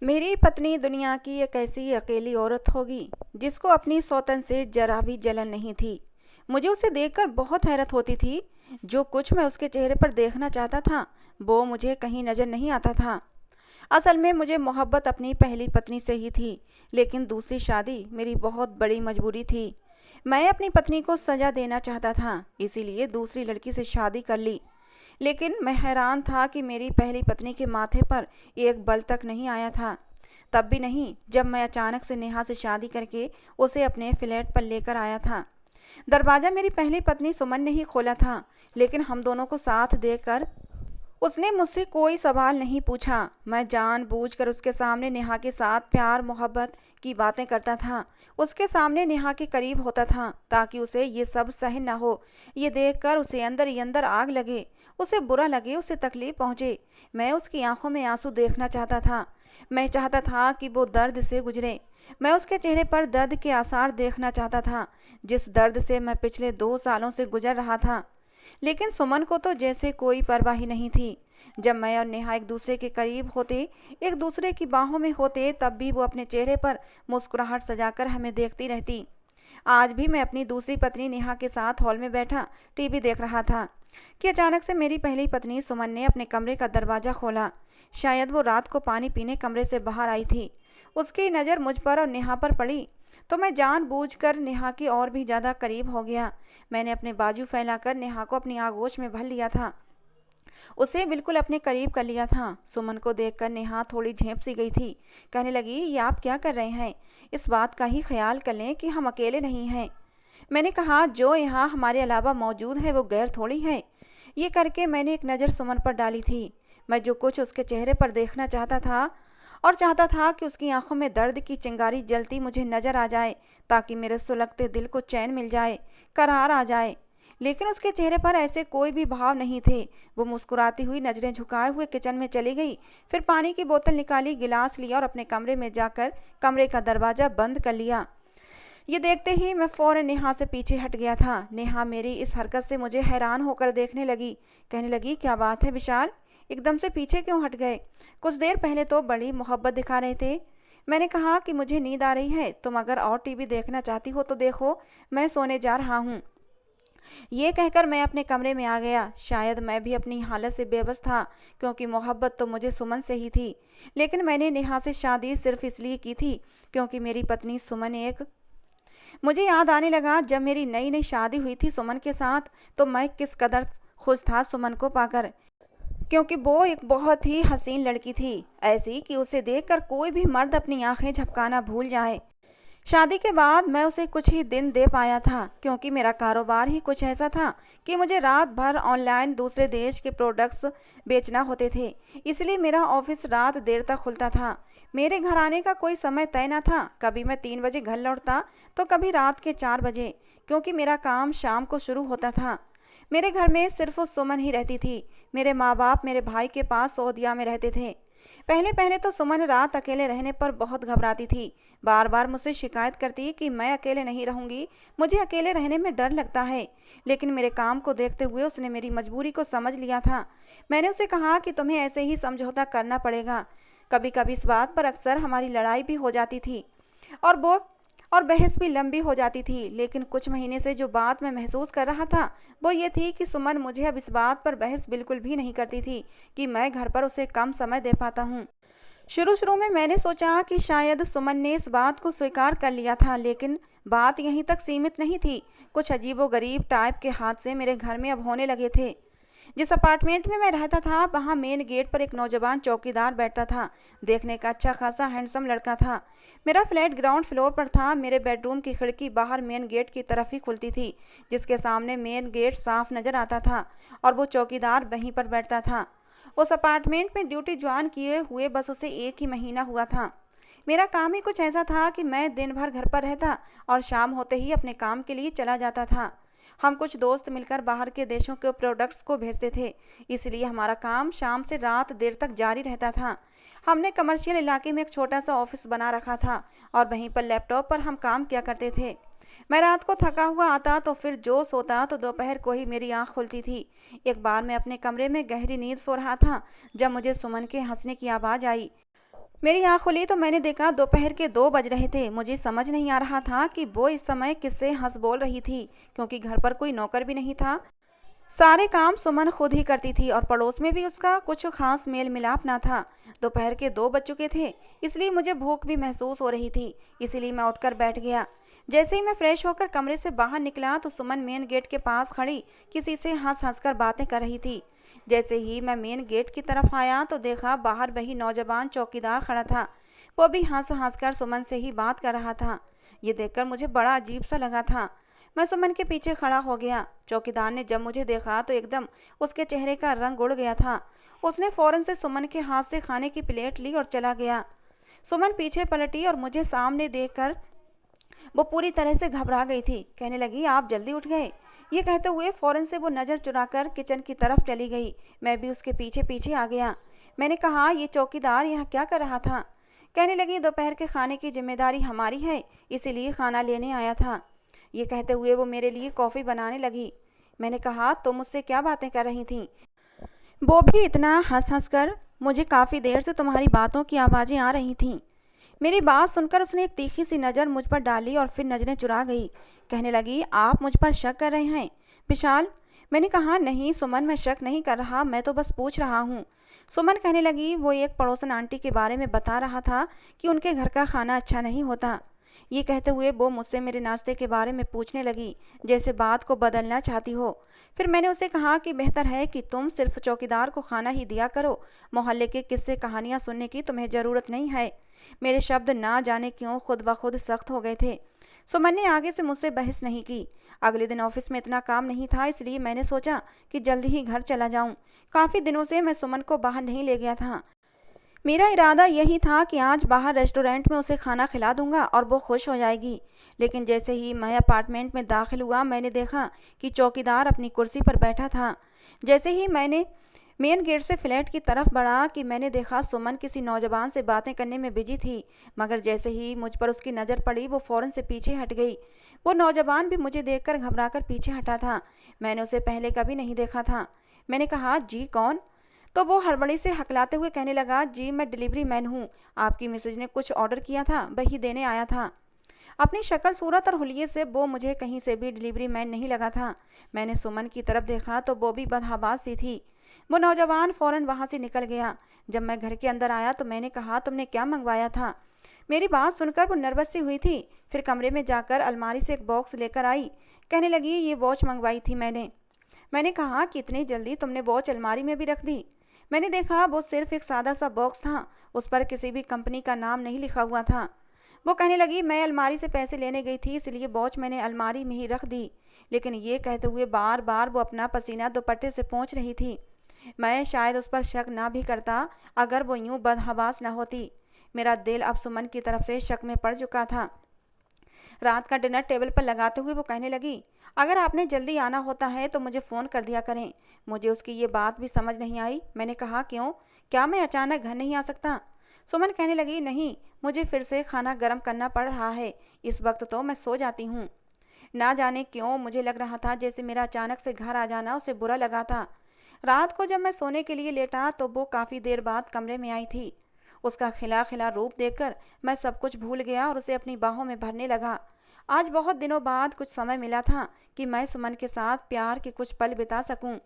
मेरी पत्नी दुनिया की एक ऐसी अकेली औरत होगी जिसको अपनी सौतन से जरा भी जलन नहीं थी। मुझे उसे देखकर बहुत हैरत होती थी। जो कुछ मैं उसके चेहरे पर देखना चाहता था वो मुझे कहीं नजर नहीं आता था। असल में मुझे मोहब्बत अपनी पहली पत्नी से ही थी, लेकिन दूसरी शादी मेरी बहुत बड़ी मजबूरी थी। मैं अपनी पत्नी को सजा देना चाहता था, इसीलिए दूसरी लड़की से शादी कर ली। लेकिन मैं हैरान था कि मेरी पहली पत्नी के माथे पर एक बल तक नहीं आया था। तब भी नहीं, जब मैं अचानक से नेहा से शादी करके उसे अपने फ्लैट पर लेकर आया था। दरवाज़ा मेरी पहली पत्नी सुमन ने ही खोला था, लेकिन हम दोनों को साथ देखकर उसने मुझसे कोई सवाल नहीं पूछा। मैं जानबूझकर उसके सामने नेहा के साथ प्यार मोहब्बत की बातें करता था। उसके सामने नेहा के करीब होता था ताकि उसे ये सब सहन न हो। ये देखकर उसे अंदर ही अंदर आग लगे, उसे बुरा लगे, उसे तकलीफ पहुंचे। मैं उसकी आंखों में आंसू देखना चाहता था। मैं चाहता था कि वो दर्द से गुजरे। मैं उसके चेहरे पर दर्द के आसार देखना चाहता था, जिस दर्द से मैं पिछले 2 सालों से गुजर रहा था। लेकिन सुमन को तो जैसे कोई परवाह ही नहीं थी। जब मैं और नेहा एक दूसरे के करीब होते, एक दूसरे की बाहों में होते, तब भी वो अपने चेहरे पर मुस्कुराहट सजाकर हमें देखती रहती। आज भी मैं अपनी दूसरी पत्नी नेहा के साथ हॉल में बैठा टीवी देख रहा था कि अचानक से मेरी पहली पत्नी सुमन ने अपने कमरे का दरवाज़ा खोला। शायद वो रात को पानी पीने कमरे से बाहर आई थी। उसकी नज़र मुझ पर और नेहा पर पड़ी तो मैं जानबूझकर नेहा की और भी ज़्यादा करीब हो गया। मैंने अपने बाजू फैलाकर नेहा को अपनी आगोश में भर लिया था, उसे बिल्कुल अपने करीब कर लिया था। सुमन को देखकर नेहा थोड़ी झेंप सी गई थी। कहने लगी, ये आप क्या कर रहे हैं? इस बात का ही ख्याल कर लें कि हम अकेले नहीं हैं। मैंने कहा, जो यहाँ हमारे अलावा मौजूद है वो गैर थोड़ी है। ये करके मैंने एक नज़र सुमन पर डाली थी। मैं जो कुछ उसके चेहरे पर देखना चाहता था और चाहता था कि उसकी आंखों में दर्द की चिंगारी जलती मुझे नजर आ जाए, ताकि मेरे सुलगते दिल को चैन मिल जाए, करार आ जाए। लेकिन उसके चेहरे पर ऐसे कोई भी भाव नहीं थे। वो मुस्कुराती हुई नजरें झुकाए हुए किचन में चली गई, फिर पानी की बोतल निकाली, गिलास लिया और अपने कमरे में जाकर कमरे का दरवाज़ा बंद कर लिया। ये देखते ही मैं फौरन नेहा से पीछे हट गया था। नेहा मेरी इस हरकत से मुझे हैरान होकर देखने लगी। कहने लगी, क्या बात है विशाल, एकदम से पीछे क्यों हट गए? कुछ देर पहले तो बड़ी मोहब्बत दिखा रहे थे। मैंने कहा कि मुझे नींद आ रही है, तुम अगर और टीवी देखना चाहती हो तो देखो, मैं सोने जा रहा हूँ। ये कहकर मैं अपने कमरे में आ गया। शायद मैं भी अपनी हालत से बेबस था, क्योंकि मोहब्बत तो मुझे सुमन से ही थी। लेकिन मैंने नेहा से शादी सिर्फ इसलिए की थी क्योंकि मेरी पत्नी सुमन एक मुझे याद आने लगा, जब मेरी नई नई शादी हुई थी सुमन के साथ, तो मैं किस कदर खुश था सुमन को पाकर, क्योंकि वो एक बहुत ही हसीन लड़की थी, ऐसी कि उसे देखकर कोई भी मर्द अपनी आंखें झपकाना भूल जाए। शादी के बाद मैं उसे कुछ ही दिन दे पाया था, क्योंकि मेरा कारोबार ही कुछ ऐसा था कि मुझे रात भर ऑनलाइन दूसरे देश के प्रोडक्ट्स बेचना होते थे। इसलिए मेरा ऑफिस रात देर तक खुलता था। मेरे घर आने का कोई समय तय न था। कभी मैं 3 बजे घर लौटता तो कभी रात के 4 बजे, क्योंकि मेरा काम शाम को शुरू होता था। मेरे घर में सिर्फ वो सुमन ही रहती थी। मेरे माँ बाप मेरे भाई के पास सऊदीया में रहते थे। पहले पहले तो सुमन रात अकेले रहने पर बहुत घबराती थी। बार बार मुझसे शिकायत करती कि मैं अकेले नहीं रहूंगी, मुझे अकेले रहने में डर लगता है। लेकिन मेरे काम को देखते हुए उसने मेरी मजबूरी को समझ लिया था। मैंने उसे कहा कि तुम्हें ऐसे ही समझौता करना पड़ेगा। कभी कभी इस बात पर अक्सर हमारी लड़ाई भी हो जाती थी और वो और बहस भी लंबी हो जाती थी। लेकिन कुछ महीने से जो बात मैं महसूस कर रहा था वो ये थी कि सुमन मुझे अब इस बात पर बहस बिल्कुल भी नहीं करती थी कि मैं घर पर उसे कम समय दे पाता हूँ। शुरू शुरू में मैंने सोचा कि शायद सुमन ने इस बात को स्वीकार कर लिया था, लेकिन बात यहीं तक सीमित नहीं थी। कुछ अजीबोगरीब टाइप के हादसे मेरे घर में अब होने लगे थे। जिस अपार्टमेंट में मैं रहता था वहाँ मेन गेट पर एक नौजवान चौकीदार बैठता था। देखने का अच्छा खासा हैंडसम लड़का था। मेरा फ्लैट ग्राउंड फ्लोर पर था। मेरे बेडरूम की खिड़की बाहर मेन गेट की तरफ ही खुलती थी, जिसके सामने मेन गेट साफ नजर आता था और वो चौकीदार वहीं पर बैठता था। उस अपार्टमेंट में ड्यूटी ज्वाइन किए हुए बस उसे 1 ही महीना हुआ था। मेरा काम ही कुछ ऐसा था कि मैं दिन भर घर पर रहता और शाम होते ही अपने काम के लिए चला जाता था। हम कुछ दोस्त मिलकर बाहर के देशों के प्रोडक्ट्स को भेजते थे, इसलिए हमारा काम शाम से रात देर तक जारी रहता था। हमने कमर्शियल इलाके में एक छोटा सा ऑफिस बना रखा था और वहीं पर लैपटॉप पर हम काम किया करते थे। मैं रात को थका हुआ आता तो फिर जो सोता तो दोपहर को ही मेरी आंख खुलती थी। एक बार मैं अपने कमरे में गहरी नींद सो रहा था जब मुझे सुमन के हंसने की आवाज़ आई। मेरी आँख खुली तो मैंने देखा दोपहर के 2 बज रहे थे। मुझे समझ नहीं आ रहा था कि वो इस समय किससे हँस बोल रही थी, क्योंकि घर पर कोई नौकर भी नहीं था। सारे काम सुमन खुद ही करती थी और पड़ोस में भी उसका कुछ खास मेल मिलाप ना था। दोपहर के 2 बज चुके थे, इसलिए मुझे भूख भी महसूस हो रही थी, इसीलिए मैं उठकर बैठ गया। जैसे ही मैं फ्रेश होकर कमरे से बाहर निकला तो सुमन मेन गेट के पास खड़ी किसी से हंस हंस कर बातें कर रही थी। जैसे ही मैं मेन गेट की तरफ आया तो देखा बाहर वही नौजवान चौकीदार खड़ा था। वो भी हंस हंस कर सुमन से ही बात कर रहा था। ये देखकर मुझे बड़ा अजीब सा लगा था। मैं सुमन के पीछे खड़ा हो गया। चौकीदार ने जब मुझे देखा तो एकदम उसके चेहरे का रंग उड़ गया था। उसने फौरन से सुमन के हाथ से खाने की प्लेट ली और चला गया। सुमन पीछे पलटी और मुझे सामने देखकर वो पूरी तरह से घबरा गई थी। कहने लगी, आप जल्दी उठ गए। ये कहते हुए फौरन से वो नज़र चुराकर किचन की तरफ चली गई। मैं भी उसके पीछे पीछे आ गया। मैंने कहा, ये चौकीदार यहाँ क्या कर रहा था? कहने लगी, दोपहर के खाने की जिम्मेदारी हमारी है, इसीलिए खाना लेने आया था। ये कहते हुए वो मेरे लिए कॉफ़ी बनाने लगी। मैंने कहा, तुम मुझसे क्या बातें कर रही थी? वो भी इतना हंस हंस कर। मुझे काफ़ी देर से तुम्हारी बातों की आवाज़ें आ रही थीं। मेरी बात सुनकर उसने एक तीखी सी नज़र मुझ पर डाली और फिर नज़रें चुरा गई। कहने लगी, आप मुझ पर शक कर रहे हैं विशाल? मैंने कहा, नहीं सुमन, मैं शक नहीं कर रहा, मैं तो बस पूछ रहा हूँ। सुमन कहने लगी, वो एक पड़ोसन आंटी के बारे में बता रहा था कि उनके घर का खाना अच्छा नहीं होता। ये कहते हुए वो मुझसे मेरे नाश्ते के बारे में पूछने लगी, जैसे बात को बदलना चाहती हो। फिर मैंने उसे कहा कि बेहतर है कि तुम सिर्फ चौकीदार को खाना ही दिया करो, मोहल्ले के किस्से कहानियाँ सुनने की तुम्हें ज़रूरत नहीं है। मेरे शब्द ना जाने क्यों खुद ब खुद सख्त हो गए थे। सुमन ने आगे से मुझसे बहस नहीं की। अगले दिन ऑफिस में इतना काम नहीं था, इसलिए मैंने सोचा कि जल्दी ही घर चला जाऊं। काफ़ी दिनों से मैं सुमन को बाहर नहीं ले गया था। मेरा इरादा यही था कि आज बाहर रेस्टोरेंट में उसे खाना खिला दूंगा और वो खुश हो जाएगी। लेकिन जैसे ही मैं अपार्टमेंट में दाखिल हुआ, मैंने देखा कि चौकीदार अपनी कुर्सी पर बैठा था। जैसे ही मैंने मेन गेट से फ्लैट की तरफ बढ़ा कि मैंने देखा सुमन किसी नौजवान से बातें करने में बिजी थी। मगर जैसे ही मुझ पर उसकी नज़र पड़ी, वो फ़ौरन से पीछे हट गई। वो नौजवान भी मुझे देखकर घबराकर पीछे हटा था। मैंने उसे पहले कभी नहीं देखा था। मैंने कहा, जी कौन? तो वो हड़बड़ी से हकलाते हुए कहने लगा, जी मैं डिलीवरी मैन हूँ। आपकी मिसेज ने कुछ ऑर्डर किया था, वही देने आया था। अपनी शक्ल सूरत और हुलिये से वो मुझे कहीं से भी डिलीवरी मैन नहीं लगा था। मैंने सुमन की तरफ देखा तो वो भी बदहवास सी थी। वो नौजवान फ़ौरन वहाँ से निकल गया। जब मैं घर के अंदर आया तो मैंने कहा, तुमने क्या मंगवाया था? मेरी बात सुनकर वो नर्वस सी हुई थी। फिर कमरे में जाकर अलमारी से एक बॉक्स लेकर आई। कहने लगी, ये वॉच मंगवाई थी मैंने। मैंने कहा कि इतनी जल्दी तुमने वॉच अलमारी में भी रख दी? मैंने देखा वो सिर्फ एक सादा सा बॉक्स था, उस पर किसी भी कंपनी का नाम नहीं लिखा हुआ था। वो कहने लगी, मैं अलमारी से पैसे लेने गई थी, इसलिए वॉच मैंने अलमारी में ही रख दी। लेकिन ये कहते हुए बार बार वो अपना पसीना दुपट्टे से पोंछ रही थी। मैं शायद उस पर शक ना भी करता अगर वो यूं बदहवास न होती। मेरा दिल अब सुमन की तरफ से शक में पड़ चुका था। रात का डिनर टेबल पर लगाते हुए वो कहने लगी, अगर आपने जल्दी आना होता है तो मुझे फ़ोन कर दिया करें। मुझे उसकी ये बात भी समझ नहीं आई। मैंने कहा, क्यों? क्या मैं अचानक घर नहीं आ सकता? सुमन कहने लगी, नहीं, मुझे फिर से खाना गर्म करना पड़ रहा है, इस वक्त तो मैं सो जाती हूँ। ना जाने क्यों मुझे लग रहा था जैसे मेरा अचानक से घर आ जाना उसे बुरा लगा था। रात को जब मैं सोने के लिए लेटा तो वो काफ़ी देर बाद कमरे में आई थी। उसका खिला खिला रूप देखकर मैं सब कुछ भूल गया और उसे अपनी बाहों में भरने लगा। आज बहुत दिनों बाद कुछ समय मिला था कि मैं सुमन के साथ प्यार के कुछ पल बिता सकूं।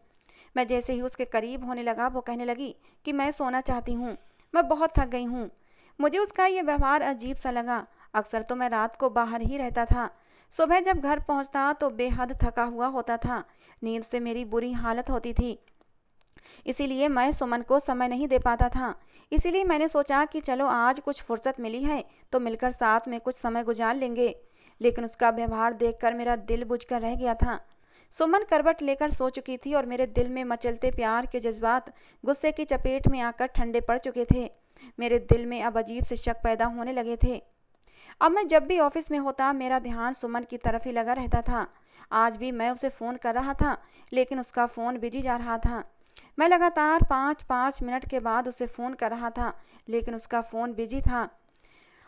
मैं जैसे ही उसके करीब होने लगा वो कहने लगी कि मैं सोना चाहती हूँ, मैं बहुत थक गई हूँ। मुझे उसका ये व्यवहार अजीब सा लगा। अक्सर तो मैं रात को बाहर ही रहता था। सुबह जब घर पहुँचता तो बेहद थका हुआ होता था। नींद से मेरी बुरी हालत होती थी, इसीलिए मैं सुमन को समय नहीं दे पाता था। इसीलिए मैंने सोचा कि चलो आज कुछ फुर्सत मिली है तो मिलकर साथ में कुछ समय गुजार लेंगे। लेकिन उसका व्यवहार देखकर मेरा दिल बुझकर रह गया था। सुमन करवट लेकर सो चुकी थी और मेरे दिल में मचलते प्यार के जज्बात गुस्से की चपेट में आकर ठंडे पड़ चुके थे। मेरे दिल में अब अजीब से शक पैदा होने लगे थे। अब मैं जब भी ऑफिस में होता मेरा ध्यान सुमन की तरफ ही लगा रहता था। आज भी मैं उसे फ़ोन कर रहा था, लेकिन उसका फ़ोन बिजी जा रहा था। मैं लगातार 5-5 मिनट के बाद उसे फ़ोन कर रहा था, लेकिन उसका फ़ोन बिजी था।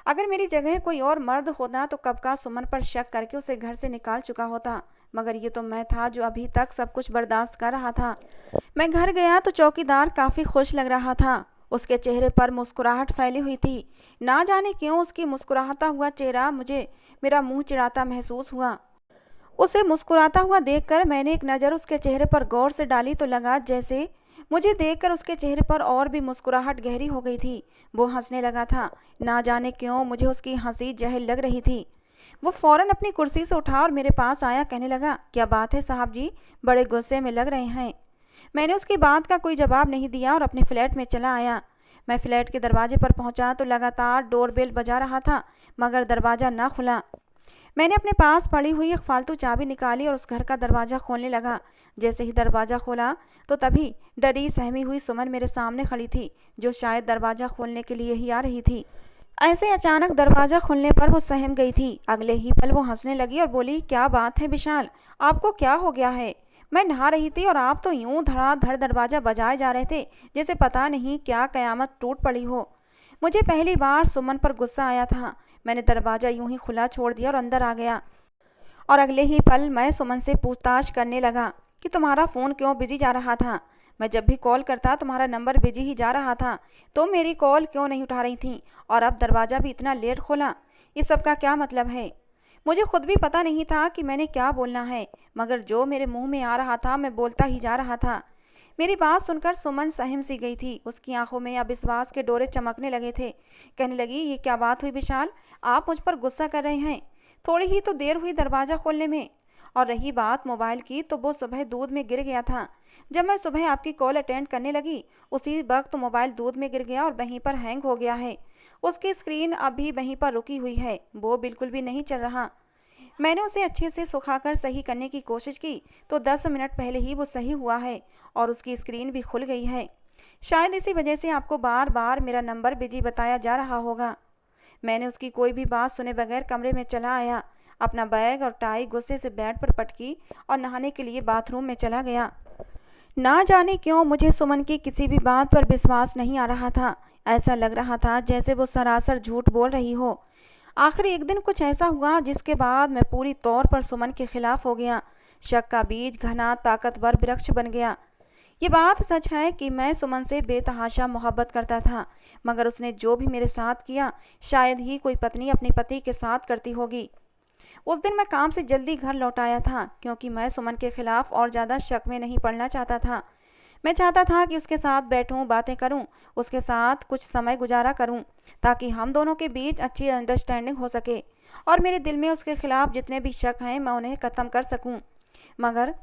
अगर मेरी जगह कोई और मर्द होता तो कब का सुमन पर शक करके उसे घर से निकाल चुका होता। मगर ये तो मैं था जो अभी तक सब कुछ बर्दाश्त कर रहा था। मैं घर गया तो चौकीदार काफ़ी खुश लग रहा था। उसके चेहरे पर मुस्कुराहट फैली हुई थी। ना जाने क्यों उसकी मुस्कुराता हुआ चेहरा मुझे मेरा मुंह चिढ़ाता महसूस हुआ। उसे मुस्कुराता हुआ देखकर मैंने एक नज़र उसके चेहरे पर गौर से डाली तो लगा जैसे मुझे देखकर उसके चेहरे पर और भी मुस्कुराहट गहरी हो गई थी। वो हंसने लगा था। ना जाने क्यों मुझे उसकी हंसी जहर लग रही थी। वो फौरन अपनी कुर्सी से उठा और मेरे पास आया। कहने लगा, क्या बात है साहब जी, बड़े गुस्से में लग रहे हैं। मैंने उसकी बात का कोई जवाब नहीं दिया और अपने फ्लैट में चला आया। मैं फ्लैट के दरवाजे पर पहुंचा तो लगातार डोरबेल बजा रहा था, मगर दरवाज़ा ना खुला। मैंने अपने पास पड़ी हुई एक फालतू चाबी निकाली और उस घर का दरवाज़ा खोलने लगा। जैसे ही दरवाज़ा खोला तो तभी डरी सहमी हुई सुमन मेरे सामने खड़ी थी, जो शायद दरवाज़ा खोलने के लिए ही आ रही थी। ऐसे अचानक दरवाज़ा खुलने पर वो सहम गई थी। अगले ही पल वो हंसने लगी और बोली, क्या बात है विशाल, आपको क्या हो गया है? मैं नहा रही थी और आप तो यूं धड़ाधड़ दरवाज़ा बजाए जा रहे थे जैसे पता नहीं क्या कयामत टूट पड़ी हो। मुझे पहली बार सुमन पर गुस्सा आया था। मैंने दरवाज़ा यूं ही खुला छोड़ दिया और अंदर आ गया। और अगले ही पल मैं सुमन से पूछताछ करने लगा कि तुम्हारा फ़ोन क्यों बिजी जा रहा था। मैं जब भी कॉल करता तुम्हारा नंबर बिजी ही जा रहा था, तो मेरी कॉल क्यों नहीं उठा रही थी, और अब दरवाज़ा भी इतना लेट खोला। इस सब का क्या मतलब है? मुझे खुद भी पता नहीं था कि मैंने क्या बोलना है, मगर जो मेरे मुंह में आ रहा था मैं बोलता ही जा रहा था। मेरी बात सुनकर सुमन सहम सी गई थी। उसकी आंखों में अविश्वास के डोरे चमकने लगे थे। कहने लगी, ये क्या बात हुई विशाल, आप मुझ पर गुस्सा कर रहे हैं? थोड़ी ही तो देर हुई दरवाज़ा खोलने में। और रही बात मोबाइल की, तो वो सुबह दूध में गिर गया था। जब मैं सुबह आपकी कॉल अटेंड करने लगी, उसी वक्त मोबाइल दूध में गिर गया और वहीं पर हैंग हो गया है। उसकी स्क्रीन अभी वहीं पर रुकी हुई है, वो बिल्कुल भी नहीं चल रहा। मैंने उसे अच्छे से सुखाकर सही करने की कोशिश की तो 10 मिनट पहले ही वो सही हुआ है और उसकी स्क्रीन भी खुल गई है। शायद इसी वजह से आपको बार बार मेरा नंबर बिजी बताया जा रहा होगा। मैंने उसकी कोई भी बात सुने बगैर कमरे में चला आया। अपना बैग और टाई गुस्से से बेड पर पटकी और नहाने के लिए बाथरूम में चला गया। ना जाने क्यों मुझे सुमन की किसी भी बात पर विश्वास नहीं आ रहा था। ऐसा लग रहा था जैसे वो सरासर झूठ बोल रही हो। आखिर एक दिन कुछ ऐसा हुआ जिसके बाद मैं पूरी तौर पर सुमन के खिलाफ हो गया। शक का बीज घना ताकतवर वृक्ष बन गया। ये बात सच है कि मैं सुमन से बेतहाशा मोहब्बत करता था, मगर उसने जो भी मेरे साथ किया शायद ही कोई पत्नी अपने पति के साथ करती होगी। उस दिन मैं काम से जल्दी घर लौट आया था, क्योंकि मैं सुमन के खिलाफ और ज़्यादा शक में नहीं पड़ना चाहता था। मैं चाहता था कि उसके साथ बैठूं, बातें करूं, उसके साथ कुछ समय गुजारा करूं, ताकि हम दोनों के बीच अच्छी अंडरस्टैंडिंग हो सके और मेरे दिल में उसके खिलाफ जितने भी शक हैं मैं उन्हें ख़त्म कर सकूं। मगर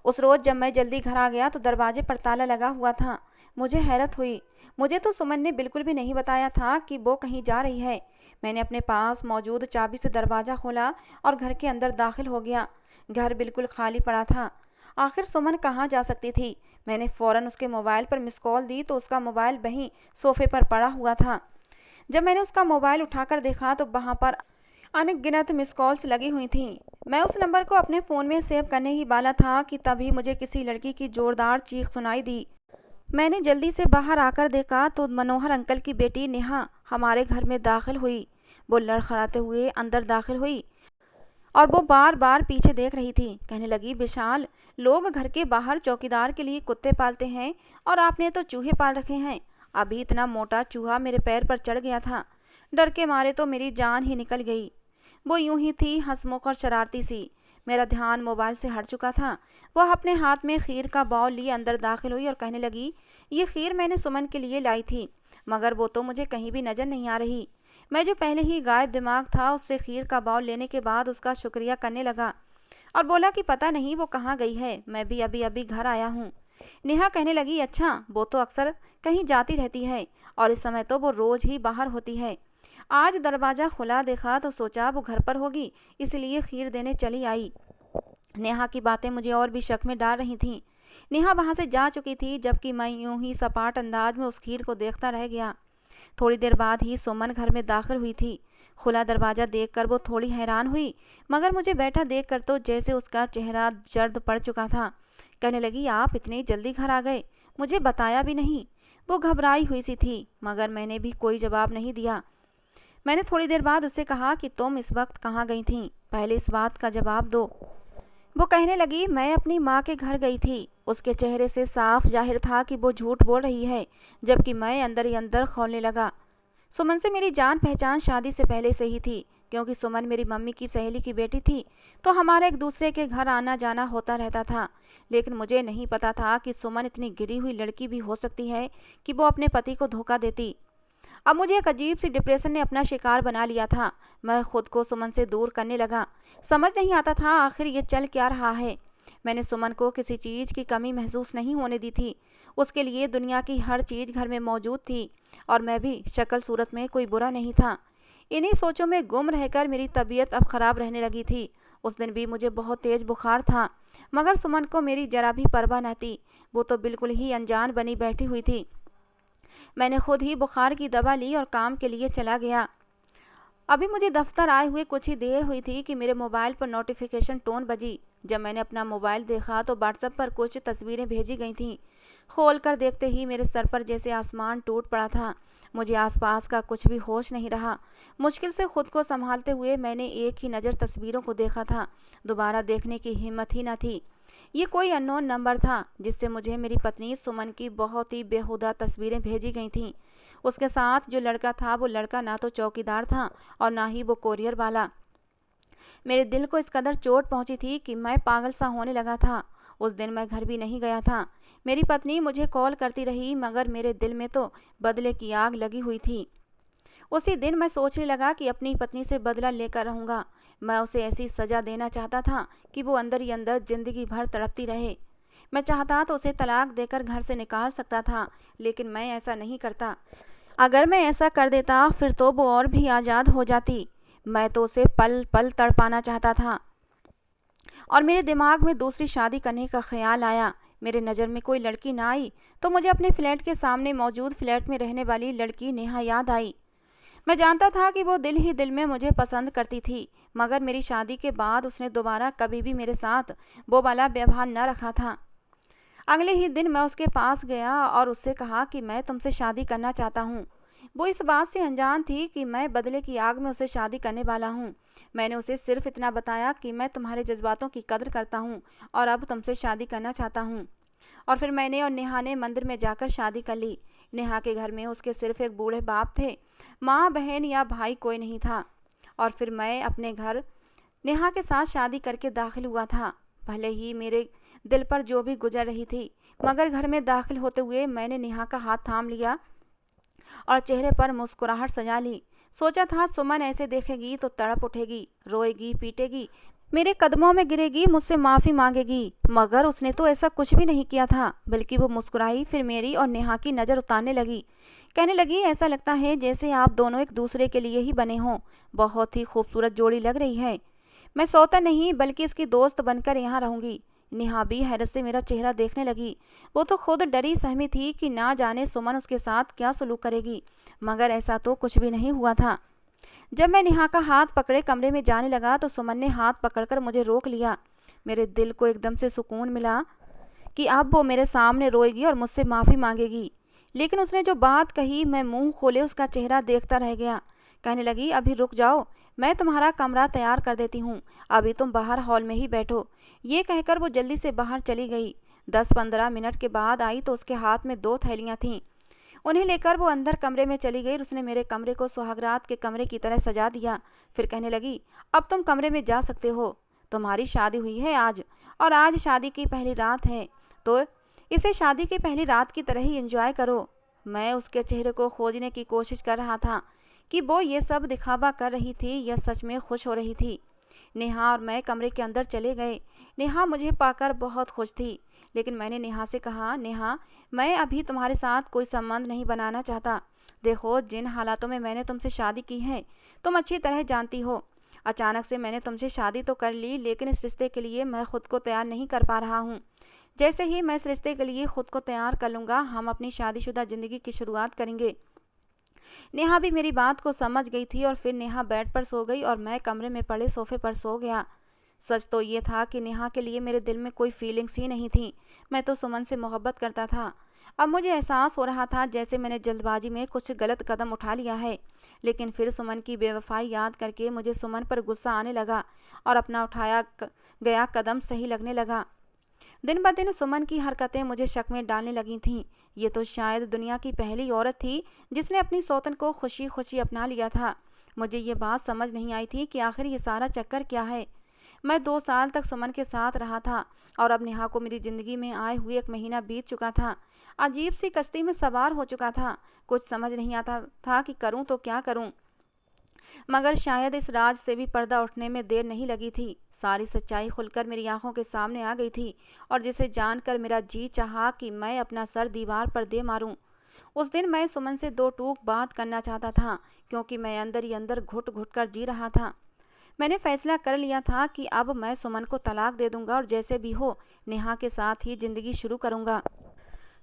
उस रोज़ जब मैं जल्दी घर आ गया तो दरवाजे पर ताला लगा हुआ था। मुझे हैरत हुई। मुझे तो सुमन ने बिल्कुल भी नहीं बताया था कि वो कहीं जा रही है। मैंने अपने पास मौजूद चाबी से दरवाज़ा खोला और घर के अंदर दाखिल हो गया। घर बिल्कुल खाली पड़ा था। आखिर सुमन कहाँ जा सकती थी? मैंने फ़ौरन उसके मोबाइल पर मिस कॉल दी तो उसका मोबाइल वहीं सोफे पर पड़ा हुआ था। जब मैंने उसका मोबाइल उठाकर देखा तो वहाँ पर अनगिनत मिस कॉल्स लगी हुई थीं। मैं उस नंबर को अपने फ़ोन में सेव करने ही वाला था कि तभी मुझे किसी लड़की की ज़ोरदार चीख सुनाई दी। मैंने जल्दी से बाहर आकर देखा तो मनोहर अंकल की बेटी नेहा हमारे घर में दाखिल हुई। वो लड़खड़ाते हुए अंदर दाखिल हुई और वो बार बार पीछे देख रही थी। कहने लगी, विशाल, लोग घर के बाहर चौकीदार के लिए कुत्ते पालते हैं और आपने तो चूहे पाल रखे हैं। अभी इतना मोटा चूहा मेरे पैर पर चढ़ गया था। डर के मारे तो मेरी जान ही निकल गई। वो यूं ही थी, हंसमुख और शरारती सी। मेरा ध्यान मोबाइल से हट चुका था। वह अपने हाथ में खीर का बाउल लिए अंदर दाखिल हुई और कहने लगी, ये खीर मैंने सुमन के लिए लाई थी, मगर वो तो मुझे कहीं भी नज़र नहीं आ रही। मैं जो पहले ही गायब दिमाग था, उससे खीर का बाउल लेने के बाद उसका शुक्रिया करने लगा और बोला कि पता नहीं वो कहाँ गई है, मैं भी अभी अभी घर आया हूँ। नेहा कहने लगी, अच्छा, वो तो अक्सर कहीं जाती रहती है और इस समय तो वो रोज़ ही बाहर होती है। आज दरवाज़ा खुला देखा तो सोचा वो घर पर होगी, इसलिए खीर देने चली आई। नेहा की बातें मुझे और भी शक में डाल रही थीं। नेहा वहाँ से जा चुकी थी, जबकि मैं यूं ही सपाट अंदाज में उस खीर को देखता रह गया। थोड़ी देर बाद ही सुमन घर में दाखिल हुई थी। खुला दरवाज़ा देखकर वो थोड़ी हैरान हुई, मगर मुझे बैठा देखकर तो जैसे उसका चेहरा जर्द पड़ चुका था। कहने लगी, आप इतनी जल्दी घर आ गए, मुझे बताया भी नहीं। वो घबराई हुई सी थी, मगर मैंने भी कोई जवाब नहीं दिया। मैंने थोड़ी देर बाद उससे कहा कि तुम इस वक्त कहाँ गई थीं, पहले इस बात का जवाब दो। वो कहने लगी, मैं अपनी माँ के घर गई थी। उसके चेहरे से साफ जाहिर था कि वो झूठ बोल रही है, जबकि मैं अंदर ही अंदर खौलने लगा। सुमन से मेरी जान पहचान शादी से पहले से ही थी, क्योंकि सुमन मेरी मम्मी की सहेली की बेटी थी, तो हमारा एक दूसरे के घर आना जाना होता रहता था। लेकिन मुझे नहीं पता था कि सुमन इतनी गिरी हुई लड़की भी हो सकती है कि वो अपने पति को धोखा देती। अब मुझे एक अजीब सी डिप्रेशन ने अपना शिकार बना लिया था। मैं खुद को सुमन से दूर करने लगा। समझ नहीं आता था आखिर ये चल क्या रहा है। मैंने सुमन को किसी चीज़ की कमी महसूस नहीं होने दी थी। उसके लिए दुनिया की हर चीज़ घर में मौजूद थी, और मैं भी शक्ल सूरत में कोई बुरा नहीं था। इन्हीं सोचों में गुम रहकर मेरी तबीयत अब खराब रहने लगी थी। उस दिन भी मुझे बहुत तेज बुखार था, मगर सुमन को मेरी जरा भी परवाह न थी। वो तो बिल्कुल ही अनजान बनी बैठी हुई थी। मैंने खुद ही बुखार की दवा ली और काम के लिए चला गया। अभी मुझे दफ्तर आए हुए कुछ ही देर हुई थी कि मेरे मोबाइल पर नोटिफिकेशन टोन बजी। जब मैंने अपना मोबाइल देखा तो व्हाट्सएप पर कुछ तस्वीरें भेजी गई थीं। खोल कर देखते ही मेरे सर पर जैसे आसमान टूट पड़ा था। मुझे आसपास का कुछ भी होश नहीं रहा। मुश्किल से खुद को संभालते हुए मैंने एक ही नज़र तस्वीरों को देखा था। दोबारा देखने की हिम्मत ही न थी। ये कोई अननोन नंबर था जिससे मुझे मेरी पत्नी सुमन की बहुत ही बेहुदा तस्वीरें भेजी गई थीं। उसके साथ जो लड़का था वो लड़का ना तो चौकीदार था और ना ही वो कोरियर वाला। मेरे दिल को इस कदर चोट पहुंची थी कि मैं पागल सा होने लगा था। उस दिन मैं घर भी नहीं गया था। मेरी पत्नी मुझे कॉल करती रही, मगर मेरे दिल में तो बदले की आग लगी हुई थी। उसी दिन मैं सोचने लगा कि अपनी पत्नी से बदला लेकर रहूंगा। मैं उसे ऐसी सजा देना चाहता था कि वो अंदर ही अंदर जिंदगी भर तड़पती रहे। मैं चाहता तो उसे तलाक देकर घर से निकाल सकता था, लेकिन मैं ऐसा नहीं करता। अगर मैं ऐसा कर देता फिर तो वो और भी आज़ाद हो जाती। मैं तो उसे पल पल तड़पाना चाहता था, और मेरे दिमाग में दूसरी शादी करने का ख्याल आया। मेरे नज़र में कोई लड़की ना आई तो मुझे अपने फ्लैट के सामने मौजूद फ्लैट में रहने वाली लड़की नेहा याद आई। मैं जानता था कि वो दिल ही दिल में मुझे पसंद करती थी, मगर मेरी शादी के बाद उसने दोबारा कभी भी मेरे साथ वो वाला व्यवहार न रखा था। अगले ही दिन मैं उसके पास गया और उससे कहा कि मैं तुमसे शादी करना चाहता हूँ। वो इस बात से अनजान थी कि मैं बदले की आग में उसे शादी करने वाला हूँ। मैंने उसे सिर्फ इतना बताया कि मैं तुम्हारे जज्बातों की कदर करता हूँ और अब तुमसे शादी करना चाहता हूँ। और फिर मैंने और नेहा ने मंदिर में जाकर शादी कर ली। नेहा के घर में उसके सिर्फ एक बूढ़े बाप थे, माँ बहन या भाई कोई नहीं था। और फिर मैं अपने घर नेहा के साथ शादी करके दाखिल हुआ था। भले ही मेरे दिल पर जो भी गुजर रही थी, मगर घर में दाखिल होते हुए मैंने नेहा का हाथ थाम लिया और चेहरे पर मुस्कुराहट सजा ली। सोचा था सुमन ऐसे देखेगी तो तड़प उठेगी, रोएगी, पीटेगी, मेरे कदमों में गिरेगी, मुझसे माफ़ी मांगेगी। मगर उसने तो ऐसा कुछ भी नहीं किया था, बल्कि वो मुस्कुराई, फिर मेरी और नेहा की नज़र उतारने लगी। कहने लगी, ऐसा लगता है जैसे आप दोनों एक दूसरे के लिए ही बने हों। बहुत ही खूबसूरत जोड़ी लग रही है। मैं सौता नहीं बल्कि इसकी दोस्त बनकर यहाँ रहूंगी। नेहा भी हैरत से मेरा चेहरा देखने लगी। वो तो खुद डरी सहमी थी कि ना जाने सुमन उसके साथ क्या सलूक करेगी, मगर ऐसा तो कुछ भी नहीं हुआ था। जब मैं नेहा का हाथ पकड़े कमरे में जाने लगा तो सुमन ने हाथ पकड़कर मुझे रोक लिया। मेरे दिल को एकदम से सुकून मिला कि अब वो मेरे सामने रोएगी और मुझसे माफ़ी मांगेगी। लेकिन उसने जो बात कही, मैं मुंह खोले उसका चेहरा देखता रह गया। कहने लगी, अभी रुक जाओ, मैं तुम्हारा कमरा तैयार कर देती हूँ, अभी तुम बाहर हॉल में ही बैठो। ये कहकर वो जल्दी से बाहर चली गई। 10-15 मिनट के बाद आई तो उसके हाथ में 2 थैलियाँ थीं। उन्हें लेकर वो अंदर कमरे में चली गई। उसने मेरे कमरे को सुहागरात के कमरे की तरह सजा दिया। फिर कहने लगी, अब तुम कमरे में जा सकते हो। तुम्हारी शादी हुई है आज, और आज शादी की पहली रात है, तो इसे शादी की पहली रात की तरह ही एंजॉय करो। मैं उसके चेहरे को खोजने की कोशिश कर रहा था कि वो ये सब दिखावा कर रही थी या सच में खुश हो रही थी। नेहा और मैं कमरे के अंदर चले गए। नेहा मुझे पाकर बहुत खुश थी, लेकिन मैंने नेहा से कहा, नेहा, मैं अभी तुम्हारे साथ कोई संबंध नहीं बनाना चाहता। देखो, जिन हालातों में मैंने तुमसे शादी की है तुम अच्छी तरह जानती हो। अचानक से मैंने तुमसे शादी तो कर ली, लेकिन इस रिश्ते के लिए मैं खुद को तैयार नहीं कर पा रहा हूँ। जैसे ही मैं इस रिश्ते के लिए खुद को तैयार कर लूँगा, हम अपनी शादीशुदा ज़िंदगी की शुरुआत करेंगे। नेहा भी मेरी बात को समझ गई थी और फिर नेहा बेड पर सो गई और मैं कमरे में पड़े सोफे पर सो गया। सच तो ये था कि नेहा के लिए मेरे दिल में कोई फीलिंग्स ही नहीं थी। मैं तो सुमन से मोहब्बत करता था। अब मुझे एहसास हो रहा था जैसे मैंने जल्दबाजी में कुछ गलत कदम उठा लिया है। लेकिन फिर सुमन की बेवफाई याद करके मुझे सुमन पर गुस्सा आने लगा और अपना उठाया गया कदम सही लगने लगा। दिन ब दिन सुमन की हरकतें मुझे शक में डालने लगी थीं। ये तो शायद दुनिया की पहली औरत थी जिसने अपनी सौतन को खुशी खुशी अपना लिया था। मुझे ये बात समझ नहीं आई थी कि आखिर ये सारा चक्कर क्या है। मैं 2 साल तक सुमन के साथ रहा था और अब नेहा को मेरी ज़िंदगी में आए हुए 1 महीना बीत चुका था। अजीब सी कश्ती में सवार हो चुका था। कुछ समझ नहीं आता था कि करूं तो क्या करूं। मगर शायद इस राज से भी पर्दा उठने में देर नहीं लगी थी। सारी सच्चाई खुलकर मेरी आंखों के सामने आ गई थी और जिसे जानकर मेरा जी चाहा कि मैं अपना सर दीवार पर दे मारूं। उस दिन मैं सुमन से 2 टूक बात करना चाहता था, क्योंकि मैं अंदर ही अंदर घुट घुट कर जी रहा था। मैंने फैसला कर लिया था कि अब मैं सुमन को तलाक दे दूंगा और जैसे भी हो नेहा के साथ ही जिंदगी शुरू करूंगा।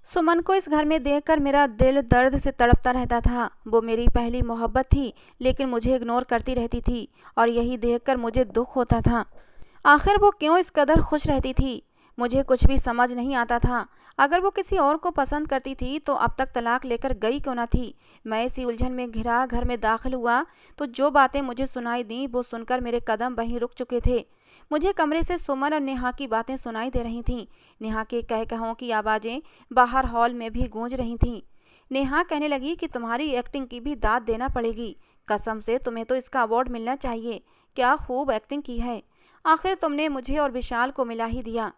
सुमन को इस घर में देखकर मेरा दिल दर्द से तड़पता रहता था। वो मेरी पहली मोहब्बत थी, लेकिन मुझे इग्नोर करती रहती थी और यही देखकर मुझे दुख होता था। आखिर वो क्यों इस कदर खुश रहती थी, मुझे कुछ भी समझ नहीं आता था। अगर वो किसी और को पसंद करती थी तो अब तक तलाक लेकर गई क्यों ना थी। मैं इसी उलझन में घिरा घर में दाखिल हुआ तो जो बातें मुझे सुनाई दी वो सुनकर मेरे कदम वहीं रुक चुके थे। मुझे कमरे से सुमन और नेहा की बातें सुनाई दे रही थीं। नेहा के कह-कहों की आवाज़ें बाहर हॉल में भी गूंज रही थीं। नेहा कहने लगी कि तुम्हारी एक्टिंग की भी दाद देना पड़ेगी। कसम से तुम्हें तो इसका अवार्ड मिलना चाहिए। क्या खूब एक्टिंग की है। आखिर तुमने मुझे और विशाल को मिला ही दिया।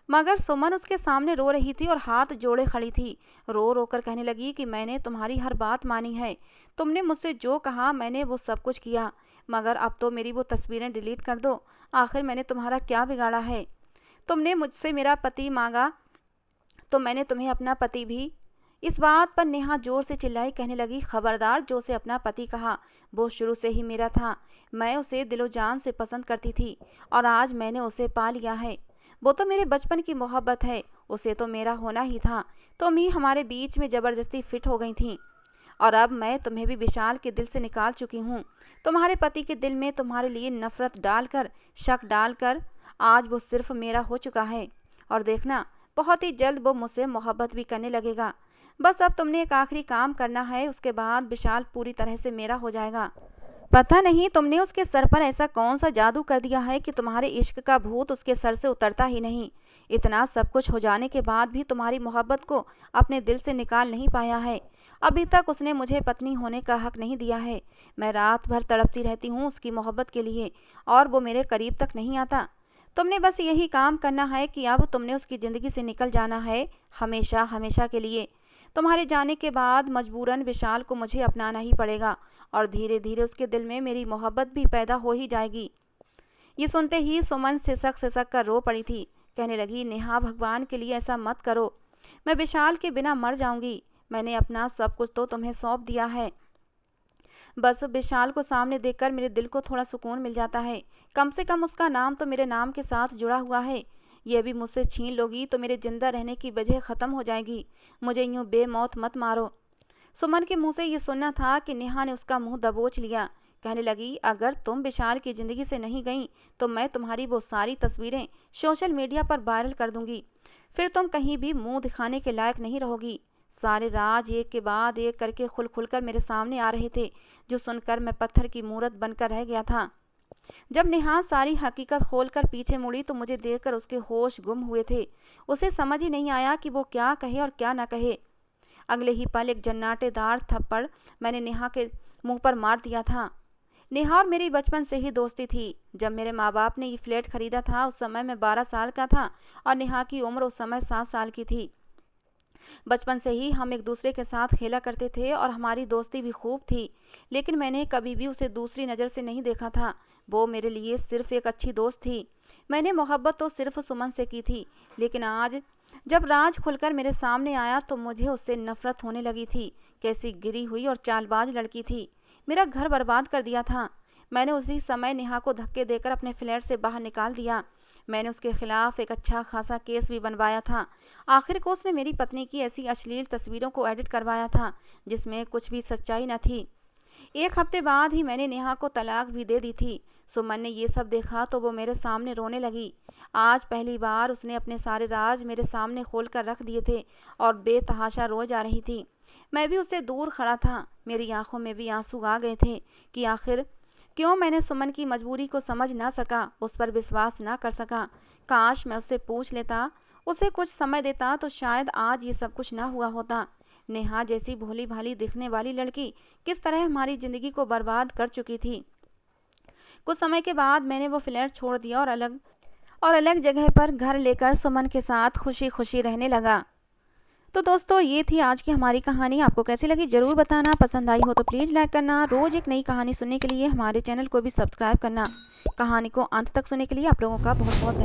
मगर सुमन उसके सामने रो रही थी और हाथ जोड़े खड़ी थी। रो रो कर कहने लगी कि मैंने तुम्हारी हर बात मानी है। तुमने मुझसे जो कहा मैंने वो सब कुछ किया। मगर अब तो मेरी वो तस्वीरें डिलीट कर दो। आखिर मैंने तुम्हारा क्या बिगाड़ा है। तुमने मुझसे मेरा पति मांगा तो मैंने तुम्हें अपना पति भी। इस बात पर नेहा जोर से चिल्लाई, कहने लगी खबरदार जो उसे अपना पति कहा। वो शुरू से ही मेरा था। मैं उसे दिलो जान से पसंद करती थी और आज मैंने उसे पा लिया है। वो तो मेरे बचपन की मोहब्बत है। उसे तो मेरा होना ही था। तुम ही हमारे बीच में जबरदस्ती फिट हो गई थी और अब मैं तुम्हें भी विशाल के दिल से निकाल चुकी हूँ। तुम्हारे पति के दिल में तुम्हारे लिए नफरत डालकर, शक डालकर आज वो सिर्फ मेरा हो चुका है। और देखना बहुत ही जल्द वो मुझसे मोहब्बत भी करने लगेगा। बस अब तुमने एक आखिरी काम करना है, उसके बाद विशाल पूरी तरह से मेरा हो जाएगा। पता नहीं तुमने उसके सर पर ऐसा कौन सा जादू कर दिया है कि तुम्हारे इश्क का भूत उसके सर से उतरता ही नहीं। इतना सब कुछ हो जाने के बाद भी तुम्हारी मोहब्बत को अपने दिल से निकाल नहीं पाया है। अभी तक उसने मुझे पत्नी होने का हक नहीं दिया है। मैं रात भर तड़पती रहती हूँ उसकी मोहब्बत के लिए और वो मेरे करीब तक नहीं आता। तुमने बस यही काम करना है कि अब तुमने उसकी ज़िंदगी से निकल जाना है, हमेशा हमेशा के लिए। तुम्हारे जाने के बाद मजबूरन विशाल को मुझे अपनाना ही पड़ेगा और धीरे धीरे उसके दिल में मेरी मोहब्बत भी पैदा हो ही जाएगी। ये सुनते ही सुमन सिसक सिसक कर रो पड़ी थी। कहने लगी नेहा भगवान के लिए ऐसा मत करो। मैं विशाल के बिना मर जाऊंगी। मैंने अपना सब कुछ तो तुम्हें सौंप दिया है। बस विशाल को सामने देखकर मेरे दिल को थोड़ा सुकून मिल जाता है। कम से कम उसका नाम तो मेरे नाम के साथ जुड़ा हुआ है। यह भी मुझसे छीन लोगी तो मेरे जिंदा रहने की वजह ख़त्म हो जाएगी। मुझे यूँ बेमौत मत मारो। सुमन के मुंह से ये सुनना था कि नेहा ने उसका मुंह दबोच लिया। कहने लगी अगर तुम विशाल की ज़िंदगी से नहीं गई तो मैं तुम्हारी वो सारी तस्वीरें सोशल मीडिया पर वायरल कर दूंगी। फिर तुम कहीं भी मुंह दिखाने के लायक नहीं रहोगी। सारे राज एक के बाद एक करके खुल खुलकर मेरे सामने आ रहे थे, जो सुनकर मैं पत्थर की मूरत बनकर रह गया था। जब नेहा सारी हकीकत खोलकर पीछे मुड़ी तो मुझे देखकर उसके होश गुम हुए थे। उसे समझ ही नहीं आया कि वो क्या कहे और क्या ना कहे। अगले ही पल एक जन्नाटेदार थप्पड़ मैंने नेहा के मुंह पर मार दिया था। नेहा और मेरी बचपन से ही दोस्ती थी। जब मेरे माँ बाप ने ये फ्लैट खरीदा था उस समय मैं 12 साल का था और नेहा की उम्र उस समय 7 साल की थी। बचपन से ही हम एक दूसरे के साथ खेला करते थे और हमारी दोस्ती भी खूब थी, लेकिन मैंने कभी भी उसे दूसरी नज़र से नहीं देखा था। वो मेरे लिए सिर्फ एक अच्छी दोस्त थी। मैंने मोहब्बत तो सिर्फ सुमन से की थी, लेकिन आज जब राज खुलकर मेरे सामने आया तो मुझे उससे नफरत होने लगी थी। कैसी गिरी हुई और चालबाज लड़की थी। मेरा घर बर्बाद कर दिया था। मैंने उसी समय नेहा को धक्के देकर अपने फ्लैट से बाहर निकाल दिया। मैंने उसके खिलाफ एक अच्छा खासा केस भी बनवाया था। आखिर को उसने मेरी पत्नी की ऐसी अश्लील तस्वीरों को एडिट करवाया था जिसमें कुछ भी सच्चाई न थी। 1 हफ्ते बाद ही मैंने नेहा को तलाक भी दे दी थी। सुमन ने ये सब देखा तो वो मेरे सामने रोने लगी। आज पहली बार उसने अपने सारे राज मेरे सामने खोल कर रख दिए थे और बेतहाशा रो जा रही थी। मैं भी उससे दूर खड़ा था। मेरी आंखों में भी आंसू आ गए थे कि आखिर क्यों मैंने सुमन की मजबूरी को समझ ना सका, उस पर विश्वास ना कर सका। काश मैं उससे पूछ लेता उसे कुछ समय देता तो शायद आज ये सब कुछ ना हुआ होता। नेहा जैसी भोली भाली दिखने वाली लड़की किस तरह हमारी जिंदगी को बर्बाद कर चुकी थी। कुछ समय के बाद मैंने वो फ्लैट छोड़ दिया और अलग जगह पर घर लेकर सुमन के साथ खुशी खुशी रहने लगा। तो दोस्तों, ये थी आज की हमारी कहानी। आपको कैसी लगी ज़रूर बताना। पसंद आई हो तो प्लीज़ लाइक करना। रोज़ एक नई कहानी सुनने के लिए हमारे चैनल को भी सब्सक्राइब करना। कहानी को अंत तक सुनने के लिए आप लोगों का बहुत बहुत